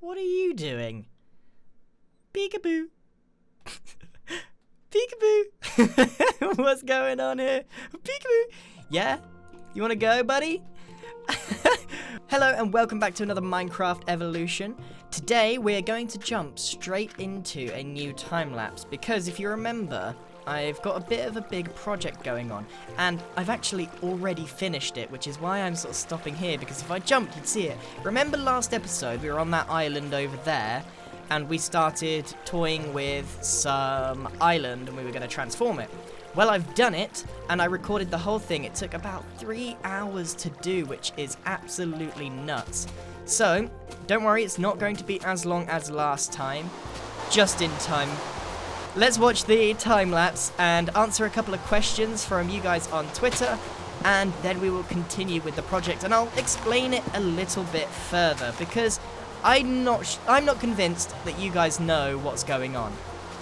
What are you doing? Peekaboo. Peekaboo. What's going on here? Peekaboo. Yeah? You want to go, buddy? Hello and welcome back to another Minecraft Evolution. Today we're going to jump straight into a new time-lapse because if you remember, I've got a bit of a big project going on and I've actually already finished it, which is why I'm sort of stopping here, because if I jumped you'd see it. Remember last episode we were on that island over there and we started toying with some island and we were going to transform it. Well, I've done it, and I recorded the whole thing. It took about 3 hours to do, which is absolutely nuts. So, don't worry, it's not going to be as long as last time. Just in time. Let's watch the time-lapse and answer a couple of questions from you guys on Twitter, and then we will continue with the project, and I'll explain it a little bit further, because I'm not convinced that you guys know what's going on.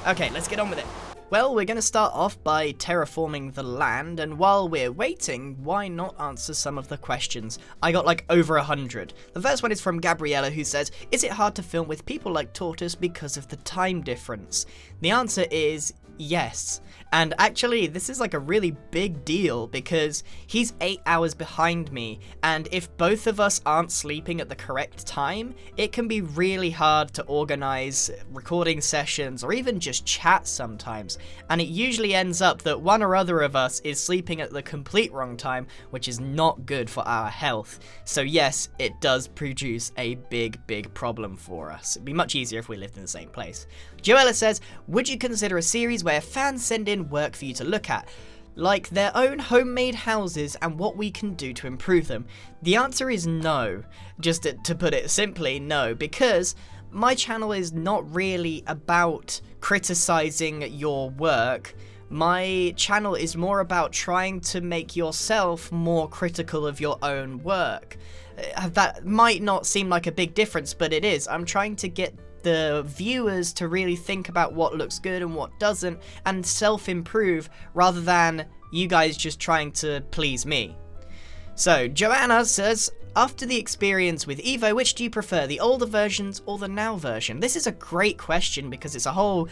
Okay, let's get on with it. Well, we're going to start off by terraforming the land, and while we're waiting, why not answer some of the questions? I got like over 100. The first one is from Gabriella, who says, is it hard to film with people like Taurtis because of the time difference? The answer is yes. And actually, this is like a really big deal because he's 8 hours behind me, and if both of us aren't sleeping at the correct time, it can be really hard to organize recording sessions or even just chat sometimes. And it usually ends up that one or other of us is sleeping at the complete wrong time, which is not good for our health. So yes, it does produce a big problem for us. It'd be much easier if we lived in the same place. Joella says, would you consider a series where fans send in work for you to look at, like their own homemade houses and what we can do to improve them? The answer is no. Just to put it simply, no, because my channel is not really about criticizing your work. My channel is more about trying to make yourself more critical of your own work. That might not seem like a big difference, but it is. I'm trying to get the viewers to really think about what looks good and what doesn't, and self-improve rather than you guys just trying to please me. So Joanna says, after the experience with Evo, which do you prefer, the older versions or the now version? This is a great question because it's a whole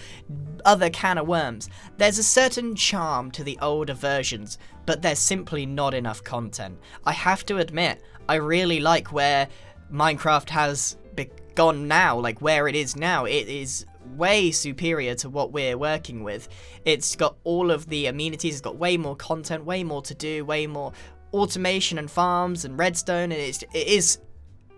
other can of worms. There's a certain charm to the older versions, but there's simply not enough content. I have to admit, I really like where Minecraft has gone now, like where it is now. It is way superior to what we're working with. It's got all of the amenities, it's got way more content, way more to do, way more automation and farms and redstone, and it is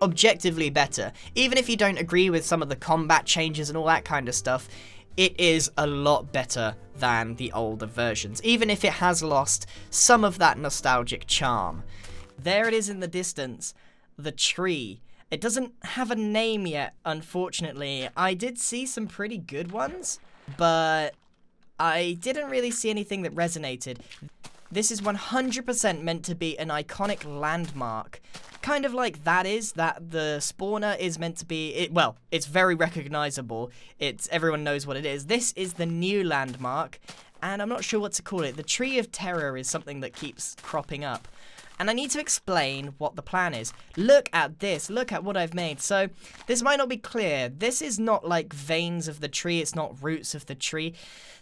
objectively better. Even if you don't agree with some of the combat changes and all that kind of stuff, it is a lot better than the older versions, even if it has lost some of that nostalgic charm. There it is in the distance, the tree. It doesn't have a name yet, unfortunately. I did see some pretty good ones, but I didn't really see anything that resonated. This is 100% meant to be an iconic landmark. Kind of like that the spawner is meant to be, well, it's very recognizable. Everyone knows what it is. This is the new landmark, and I'm not sure what to call it. The Tree of Terror is something that keeps cropping up. And I need to explain what the plan is. Look at this. Look at what I've made. So, this might not be clear. This is not like veins of the tree. It's not roots of the tree.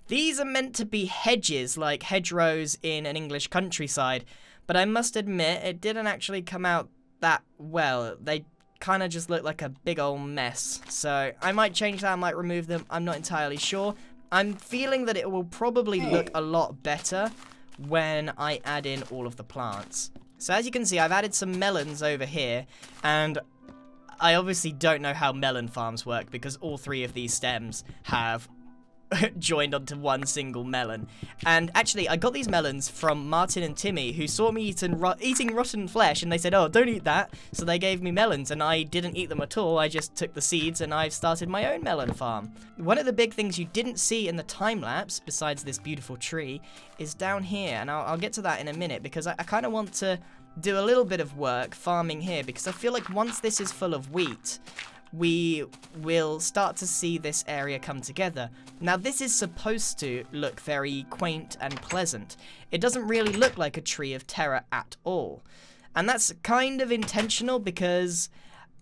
These are meant to be hedges, like hedgerows in an English countryside. But I must admit, it didn't actually come out that well. They kind of just look like a big old mess. So, I might change that. I might remove them. I'm not entirely sure. I'm feeling that it will probably look a lot better when I add in all of the plants. So as you can see, I've added some melons over here, and I obviously don't know how melon farms work because all 3 of these stems have joined onto one single melon. And actually, I got these melons from Martin and Timmy, who saw me eating rotten flesh, and they said, oh, don't eat that. So they gave me melons, and I didn't eat them at all. I just took the seeds, and I've started my own melon farm. One of the big things you didn't see in the time-lapse, besides this beautiful tree, is down here. And I'll get to that in a minute, because I kind of want to do a little bit of work farming here, because I feel like once this is full of wheat, we will start to see this area come together. Now, this is supposed to look very quaint and pleasant. It doesn't really look like a tree of terror at all. And that's kind of intentional because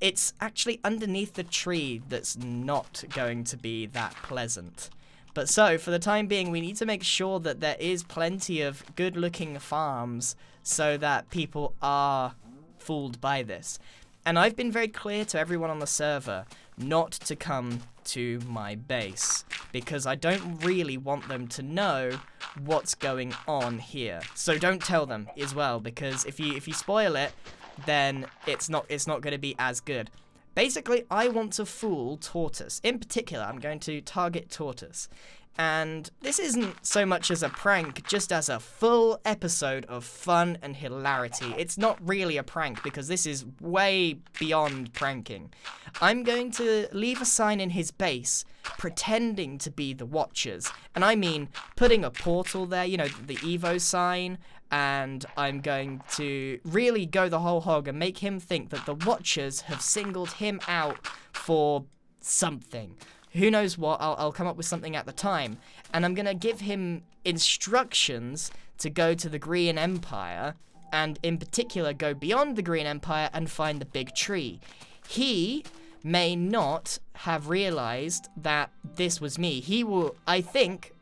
it's actually underneath the tree that's not going to be that pleasant. But so, for the time being, we need to make sure that there is plenty of good-looking farms so that people are fooled by this. And I've been very clear to everyone on the server not to come to my base, because I don't really want them to know what's going on here. So don't tell them as well, because if you spoil it, then it's not going to be as good. Basically, I want to fool Taurtis. In particular, I'm going to target Taurtis. And this isn't so much as a prank, just as a full episode of fun and hilarity. It's not really a prank, because this is way beyond pranking. I'm going to leave a sign in his base, pretending to be the Watchers. And I mean, putting a portal there, you know, the Evo sign. And I'm going to really go the whole hog and make him think that the Watchers have singled him out for something. Who knows what? I'll come up with something at the time. And I'm going to give him instructions to go to the Grian Empire, and in particular go beyond the Grian Empire and find the big tree. He may not have realized that this was me. He will, I think,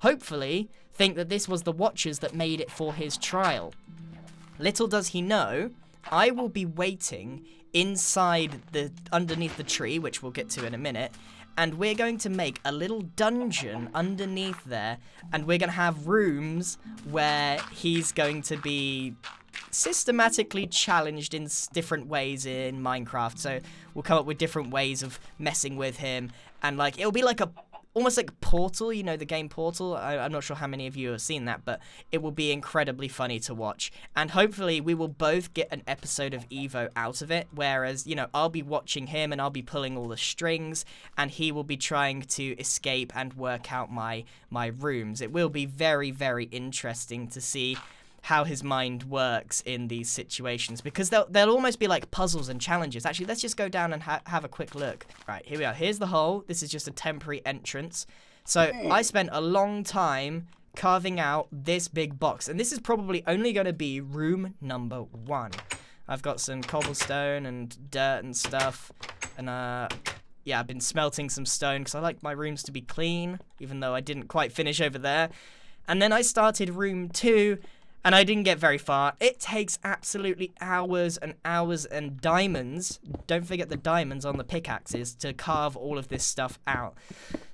hopefully, think that this was the Watchers that made it for his trial. Little does he know, I will be waiting inside underneath the tree, which we'll get to in a minute, and we're going to make a little dungeon underneath there, and we're going to have rooms where he's going to be systematically challenged in different ways in Minecraft. So we'll come up with different ways of messing with him, and like it'll be like almost like Portal, you know, the game Portal. I'm not sure how many of you have seen that, but it will be incredibly funny to watch. And hopefully we will both get an episode of Evo out of it, whereas, you know, I'll be watching him and I'll be pulling all the strings, and he will be trying to escape and work out my rooms. It will be very, very interesting to see how his mind works in these situations, because they'll almost be like puzzles and challenges. Actually, let's just go down and have a quick look. Right, here we are. Here's the hole. This is just a temporary entrance. So I spent a long time carving out this big box, and this is probably only going to be room number 1. I've got some cobblestone and dirt and stuff, and yeah, I've been smelting some stone because I like my rooms to be clean, even though I didn't quite finish over there. And then I started room 2, and I didn't get very far. It takes absolutely hours and hours and diamonds, don't forget the diamonds on the pickaxes, to carve all of this stuff out.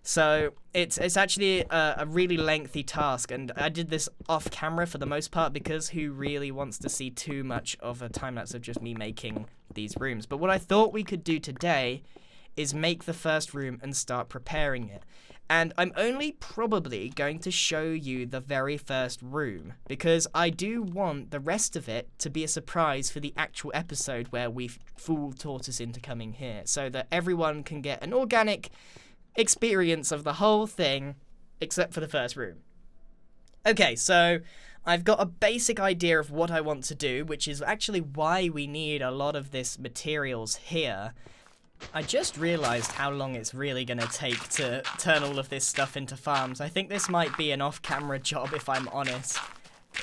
So it's actually a really lengthy task, and I did this off camera for the most part, because who really wants to see too much of a time-lapse of just me making these rooms? But what I thought we could do today is make the first room and start preparing it. And I'm only probably going to show you the very first room, because I do want the rest of it to be a surprise for the actual episode where we fool Taurtis into coming here, so that everyone can get an organic experience of the whole thing, except for the first room. Okay, so I've got a basic idea of what I want to do, which is actually why we need a lot of this materials here. I just realized how long it's really going to take to turn all of this stuff into farms. I think this might be an off-camera job, if I'm honest.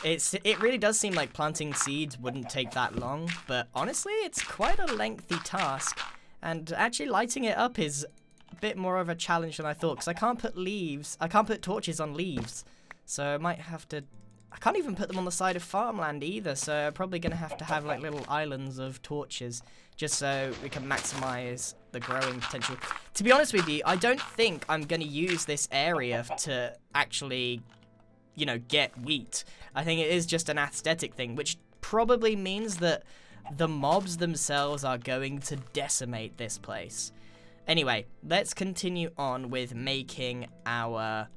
It really does seem like planting seeds wouldn't take that long, but honestly, it's quite a lengthy task. And actually lighting it up is a bit more of a challenge than I thought, because I can't put torches on leaves. So I might have to... I can't even put them on the side of farmland either, so I'm probably going to have like little islands of torches, just so we can maximize the growing potential. To be honest with you, I don't think I'm going to use this area to actually, you know, get wheat. I think it is just an aesthetic thing, which probably means that the mobs themselves are going to decimate this place. Anyway, let's continue on with making our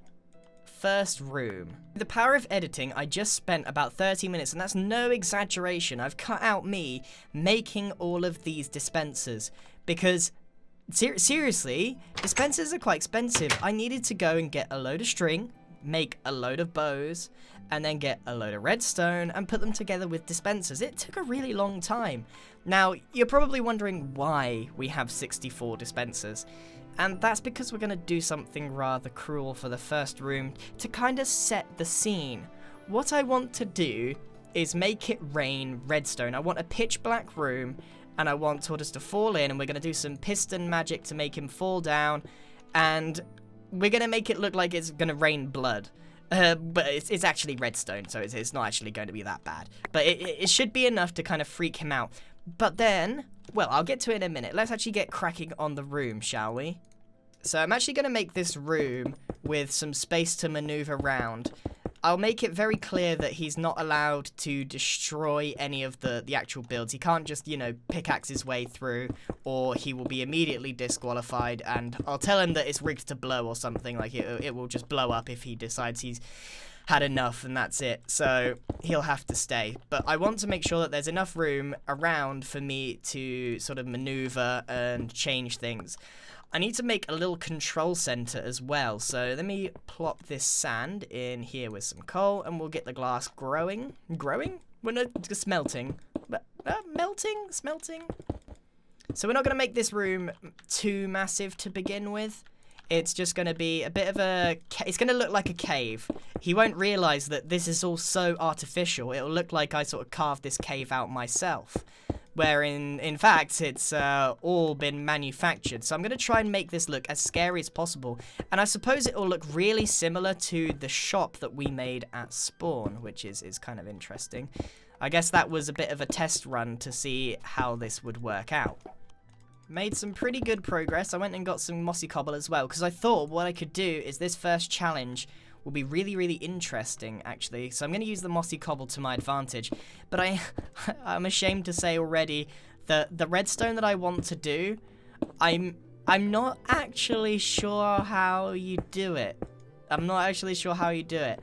first room. With the power of editing, I just spent about 30 minutes, and that's no exaggeration. I've cut out me making all of these dispensers, because seriously, dispensers are quite expensive. I needed to go and get a load of string, make a load of bows, and then get a load of redstone and put them together with dispensers. It took a really long time. Now, you're probably wondering why we have 64 dispensers. And that's because we're going to do something rather cruel for the first room to kind of set the scene. What I want to do is make it rain redstone. I want a pitch black room, and I want Tortoise to fall in, and we're going to do some piston magic to make him fall down, and we're going to make it look like it's going to rain blood. But it's actually redstone, so it's not actually going to be that bad. But it should be enough to kind of freak him out. But then, well, I'll get to it in a minute. Let's actually get cracking on the room, shall we? So I'm actually going to make this room with some space to maneuver around. I'll make it very clear that he's not allowed to destroy any of the actual builds. He can't just, you know, pickaxe his way through, or he will be immediately disqualified, and I'll tell him that it's rigged to blow or something. Like, it will just blow up if he decides he's had enough, and that's it. So he'll have to stay. But I want to make sure that there's enough room around for me to sort of maneuver and change things. I need to make a little control center as well, so let me plop this sand in here with some coal, and we'll get the glass growing. Growing? We're not smelting. Melting? Smelting? So we're not going to make this room too massive to begin with. It's just going to be a bit of a... It's going to look like a cave. He won't realize that this is all so artificial. It'll look like I sort of carved this cave out myself. Where in fact, it's all been manufactured. So I'm going to try and make this look as scary as possible. And I suppose it will look really similar to the shop that we made at Spawn, which is kind of interesting. I guess that was a bit of a test run to see how this would work out. Made some pretty good progress. I went and got some mossy cobble as well, because I thought what I could do is this first challenge will be really, really interesting, actually. So I'm going to use the mossy cobble to my advantage. But I'm ashamed to say already that the redstone that I want to do, I'm not actually sure how you do it. I'm not actually sure how you do it.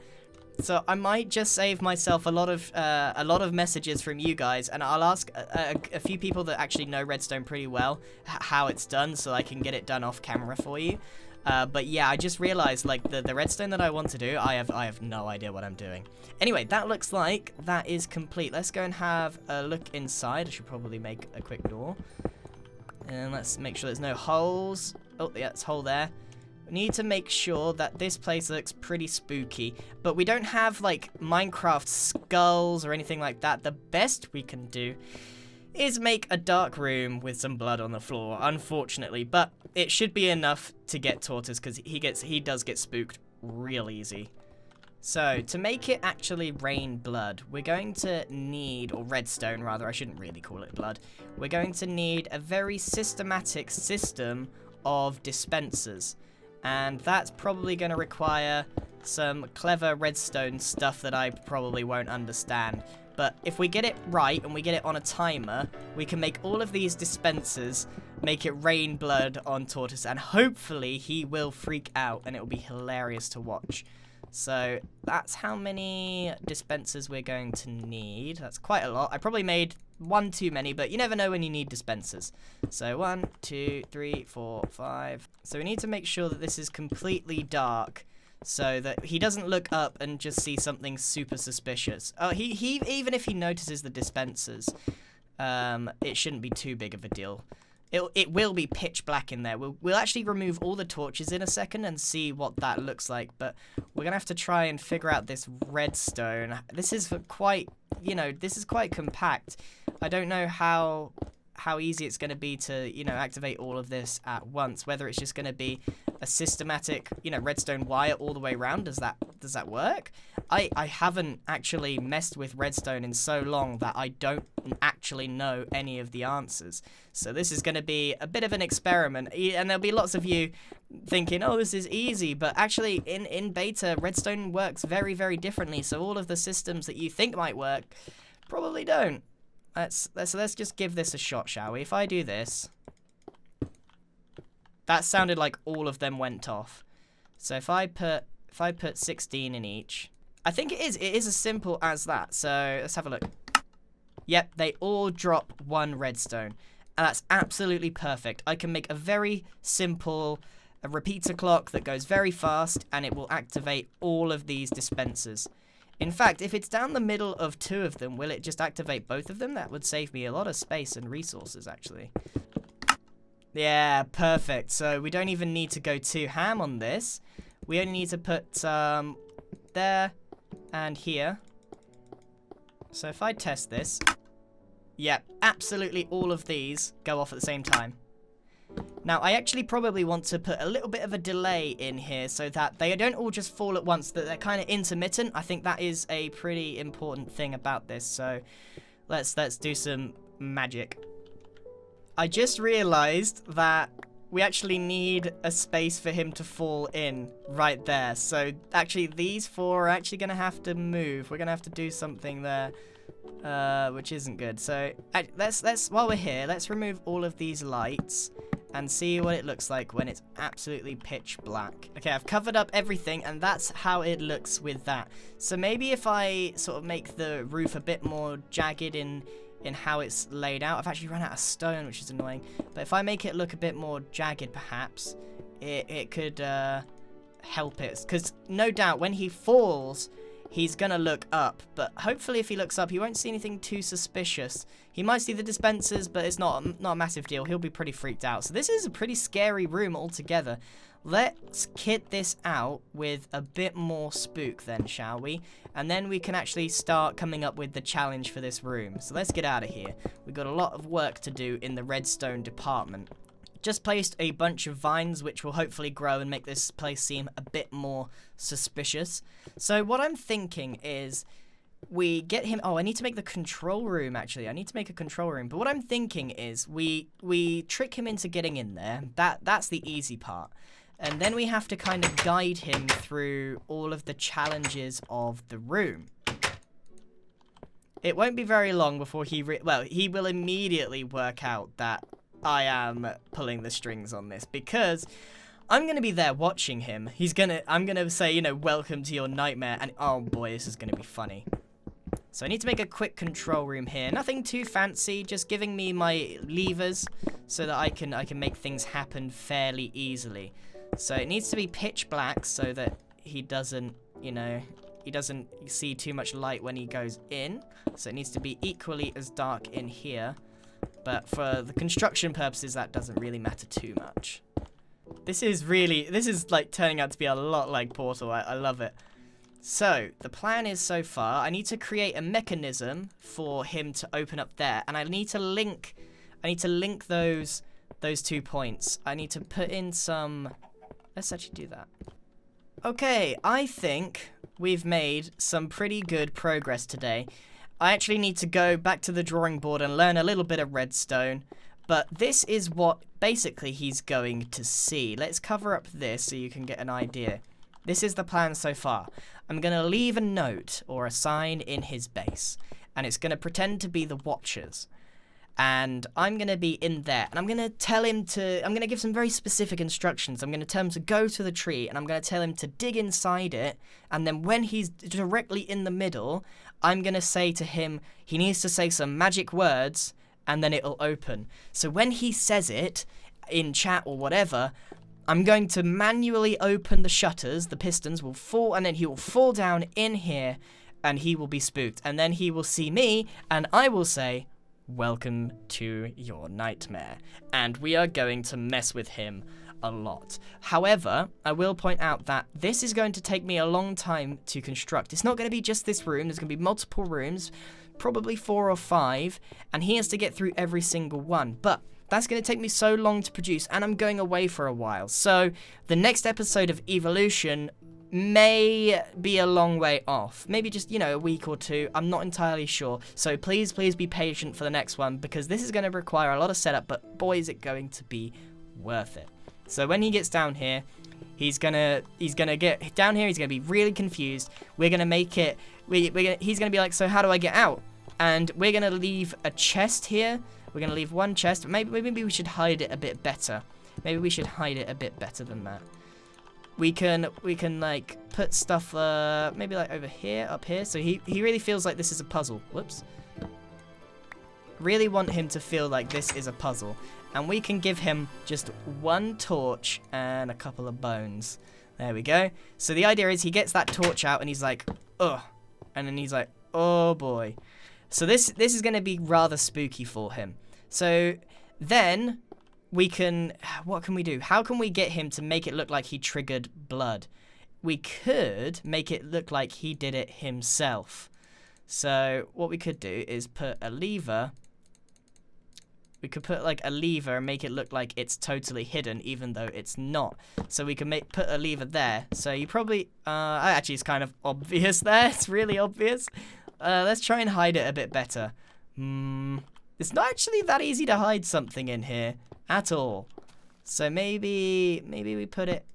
So I might just save myself a lot of messages from you guys, and I'll ask a few people that actually know redstone pretty well how it's done, so I can get it done off camera for you. But yeah, I just realized, like, the redstone that I want to do, I have no idea what I'm doing. Anyway, that looks like that is complete. Let's go and have a look inside. I should probably make a quick door. And let's make sure there's no holes. Oh, yeah, it's a hole there. We need to make sure that this place looks pretty spooky. But we don't have, like, Minecraft skulls or anything like that. The best we can do is make a dark room with some blood on the floor, unfortunately. But it should be enough to get Tortoise, because he does get spooked real easy. So, to make it actually rain blood, we're going to need, or redstone rather, I shouldn't really call it blood. We're going to need a very systematic system of dispensers. And that's probably going to require some clever redstone stuff that I probably won't understand. But if we get it right and we get it on a timer, we can make all of these dispensers, make it rain blood on Tortoise, and hopefully he will freak out and it will be hilarious to watch. So that's how many dispensers we're going to need. That's quite a lot. I probably made one too many, but you never know when you need dispensers. So 1, 2, 3, 4, 5. So we need to make sure that this is completely dark, so that he doesn't look up and just see something super suspicious. Oh, he even if he notices the dispensers, it shouldn't be too big of a deal. It will be pitch black in there. We'll actually remove all the torches in a second and see what that looks like. But we're gonna have to try and figure out this redstone. This is quite, this is quite compact. I don't know how easy it's going to be to, activate all of this at once. Whether it's just going to be a systematic, redstone wire all the way around. Does that work? I haven't actually messed with redstone in so long that I don't actually know any of the answers. So this is going to be a bit of an experiment, and there'll be lots of you thinking, oh, this is easy, but actually in beta, redstone works very, very differently. So all of the systems that you think might work probably don't. Let's just give this a shot, shall we? If I do this, that sounded like all of them went off. So if I put 16 in each, I think it is as simple as that. So let's have a look. Yep, they all drop one redstone, and that's absolutely perfect. I can make a very simple repeater clock that goes very fast, and it will activate all of these dispensers. In fact, if it's down the middle of 2 of them, will it just activate both of them? That would save me a lot of space and resources, actually. Yeah, perfect. So we don't even need to go too ham on this. We only need to put there and here. So if I test this, Yep, absolutely all of these go off at the same time. Now, I actually probably want to put a little bit of a delay in here so that they don't all just fall at once, that they're kind of intermittent. I think that is a pretty important thing about this, so let's do some magic. I just realized that we actually need a space for him to fall in right there. So actually these 4 are actually going to have to move. We're going to have to do something there, which isn't good. So let's while we're here, let's remove all of these lights and see what it looks like when it's absolutely pitch black. Okay, I've covered up everything, and that's how it looks with that. So maybe if I sort of make the roof a bit more jagged in how it's laid out. I've actually run out of stone, which is annoying. But if I make it look a bit more jagged, perhaps, it could help it. Because no doubt, when he falls, he's going to look up. But hopefully if he looks up, he won't see anything too suspicious. He might see the dispensers, but it's not a massive deal. He'll be pretty freaked out. So this is a pretty scary room altogether. Let's kit this out with a bit more spook then, shall we? And then we can actually start coming up with the challenge for this room. So let's get out of here. We've got a lot of work to do in the redstone department. Just placed a bunch of vines which will hopefully grow and make this place seem a bit more suspicious. So what I'm thinking is we get him... Oh, I need to make the control room, actually. I need to make a control room. But what I'm thinking is we trick him into getting in there. That's the easy part. And then we have to kind of guide him through all of the challenges of the room. It won't be very long before he will immediately work out that I am pulling the strings on this, because I'm going to be there watching him. I'm going to say, you know, welcome to your nightmare, and oh boy, this is going to be funny. So I need to make a quick control room here. Nothing too fancy, just giving me my levers so that I can make things happen fairly easily. So it needs to be pitch black so that he doesn't, you know, he doesn't see too much light when he goes in. So it needs to be equally as dark in here. But for the construction purposes, that doesn't really matter too much. This is like turning out to be a lot like Portal. I love it. So the plan is, so far, I need to create a mechanism for him to open up there, and I need to link those 2 points. I need to put in some... Let's actually do that. Okay, I think we've made some pretty good progress today. I actually need to go back to the drawing board and learn a little bit of redstone, but this is what basically he's going to see. Let's cover up this so you can get an idea. This is the plan so far. I'm going to leave a note or a sign in his base, and it's going to pretend to be the Watchers. And I'm going to be in there, and I'm going to tell him to... I'm going to give some very specific instructions. I'm going to tell him to go to the tree, and I'm going to tell him to dig inside it, and then when he's directly in the middle, I'm going to say to him, he needs to say some magic words, and then it'll open. So when he says it, in chat or whatever, I'm going to manually open the shutters, the pistons will fall, and then he will fall down in here, and he will be spooked. And then he will see me, and I will say... Welcome to your nightmare. And we are going to mess with him a lot. However, I will point out that this is going to take me a long time to construct. It's not going to be just this room. There's going to be multiple rooms, probably 4 or 5, and he has to get through every single one. But that's going to take me so long to produce, and I'm going away for a while. So the next episode of Evolution may be a long way off. Maybe just, you know, a week or 2. I'm not entirely sure. So please be patient for the next one, because this is going to require a lot of setup, but boy, is it going to be worth it. So when he gets down here, he's gonna get down here, he's going to be really confused. We're going to make it... he's going to be like, so how do I get out? And we're going to leave a chest here. We're going to leave one chest. Maybe we should hide it a bit better. Maybe we should hide it a bit better than that. We can like put stuff maybe like over here, up here. So he really feels like this is a puzzle. Whoops. Really want him to feel like this is a puzzle. And we can give him just one torch and a couple of bones. There we go. So the idea is he gets that torch out and he's like, ugh. And then he's like, oh boy. So this is going to be rather spooky for him. So then... what can we do? How can we get him to make it look like he triggered blood? We could make it look like he did it himself. So what we could do is put a lever We could put like a lever and make it look like it's totally hidden, even though it's not. So we can put a lever there. So you probably, actually it's kind of obvious there. It's really obvious. Let's try and hide it a bit better. It's not actually that easy to hide something in here at all. So maybe we put it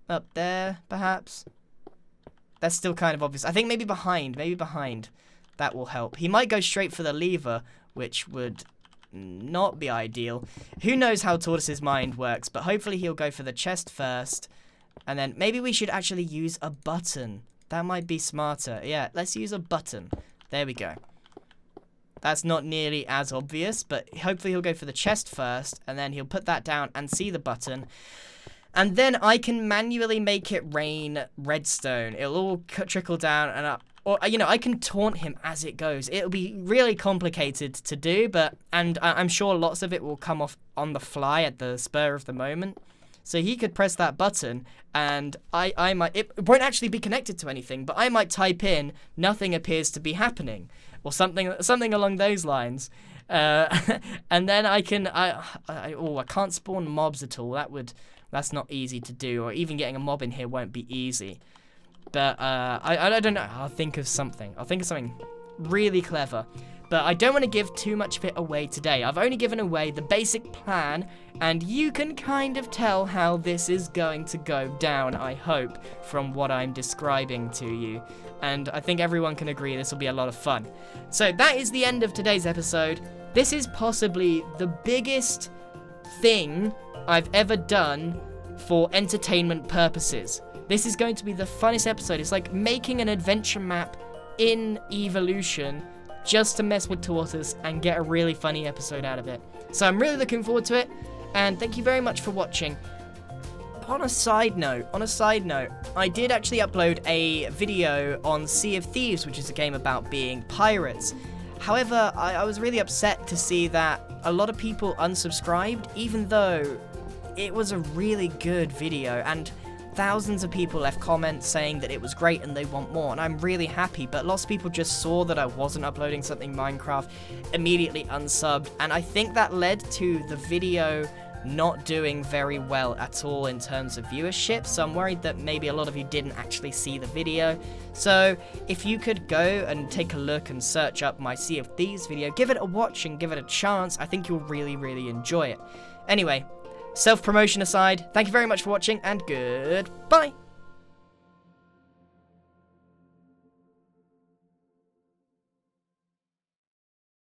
up there, perhaps. That's still kind of obvious. I think maybe behind. That will help. He might go straight for the lever, which would not be ideal. Who knows how Tortoise's mind works, but hopefully he'll go for the chest first. And then maybe we should actually use a button. That might be smarter. Yeah, let's use a button. There we go. That's not nearly as obvious, but hopefully he'll go for the chest first, and then he'll put that down and see the button. And then I can manually make it rain redstone. It'll all trickle down and up. Or, you know, I can taunt him as it goes. It'll be really complicated to do, and I'm sure lots of it will come off on the fly at the spur of the moment. So he could press that button, and I might, it won't actually be connected to anything, but I might type in, nothing appears to be happening, or something along those lines. And then I can, I can't spawn mobs at all. That's not easy to do, or even getting a mob in here won't be easy. But I don't know. I'll think of something. Really clever. But I don't want to give too much of it away today. I've only given away the basic plan, and you can kind of tell how this is going to go down, I hope, from what I'm describing to you. And I think everyone can agree this will be a lot of fun. So that is the end of today's episode. This is possibly the biggest thing I've ever done for entertainment purposes. This is going to be the funnest episode. It's like making an adventure map in Evolution just to mess with Tortoise and get a really funny episode out of it. So I'm really looking forward to it, and thank you very much for watching. On a side note, I did actually upload a video on Sea of Thieves, which is a game about being pirates. However, I was really upset to see that a lot of people unsubscribed, even though it was a really good video, and thousands of people left comments saying that it was great and they want more, and I'm really happy, but lots of people just saw that I wasn't uploading something Minecraft, immediately unsubbed, and I think that led to the video not doing very well at all in terms of viewership, so I'm worried that maybe a lot of you didn't actually see the video. So if you could go and take a look and search up my Sea of Thieves video, give it a watch and give it a chance, I think you'll really, really enjoy it. Anyway, self-promotion aside, thank you very much for watching, and goodbye!